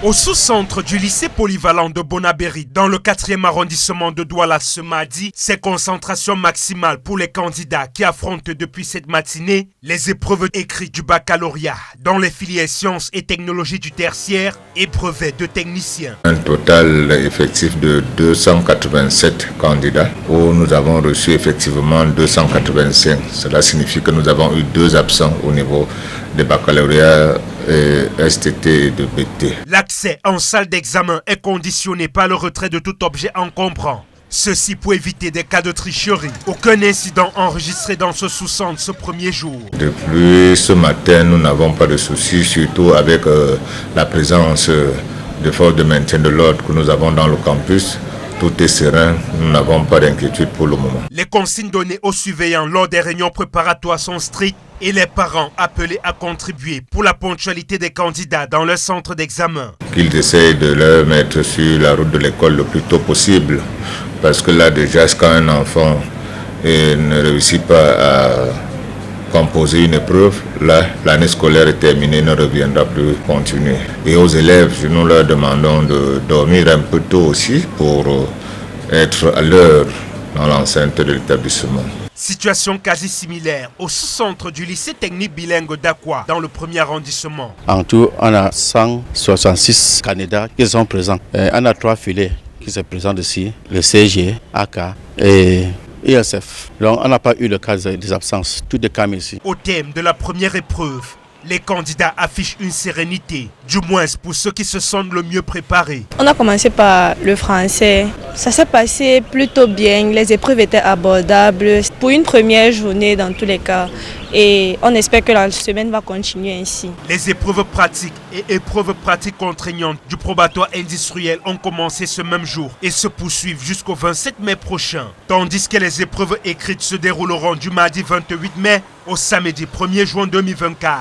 Au sous-centre du lycée polyvalent de Bonabéry, dans le 4e arrondissement de Douala ce mardi, c'est concentration maximale pour les candidats qui affrontent depuis cette matinée les épreuves écrites du baccalauréat dans les filières sciences et technologies du tertiaire et brevets de techniciens. Un total effectif de 287 candidats où nous avons reçu effectivement 285. Cela signifie que nous avons eu 2 absents au niveau des baccalauréats STT et de BT. L'accès en salle d'examen est conditionné par le retrait de tout objet encombrant. Ceci pour éviter des cas de tricherie. Aucun incident enregistré dans ce sous-centre ce premier jour. Depuis ce matin, nous n'avons pas de soucis, surtout avec la présence de forces de maintien de l'ordre que nous avons dans le campus. Tout est serein, nous n'avons pas d'inquiétude pour le moment. Les consignes données aux surveillants lors des réunions préparatoires sont strictes et les parents appelés à contribuer pour la ponctualité des candidats dans leur centre d'examen. Qu'ils essayent de leur mettre sur la route de l'école le plus tôt possible. Parce que là déjà, quand un enfant ne réussit pas à composer une épreuve, là, l'année scolaire est terminée, ne reviendra plus continuer. Et aux élèves, nous leur demandons de dormir un peu tôt aussi pour être à l'heure dans l'enceinte de l'établissement. Situation quasi similaire au sous-centre du lycée technique bilingue d'Akwa dans le 1er arrondissement. En tout, on a 166 candidats qui sont présents. On a 3 filets qui se présentent ici, le CG, AK et ISF. Donc on n'a pas eu le cas des absences, tout est calme ici. Au thème de la première épreuve, les candidats affichent une sérénité, du moins pour ceux qui se sentent le mieux préparés. On a commencé par le français. Ça s'est passé plutôt bien, les épreuves étaient abordables pour une première journée dans tous les cas. Et on espère que la semaine va continuer ainsi. Les épreuves pratiques et épreuves pratiques contraignantes du probatoire industriel ont commencé ce même jour et se poursuivent jusqu'au 27 mai prochain. Tandis que les épreuves écrites se dérouleront du mardi 28 mai au samedi 1er juin 2024.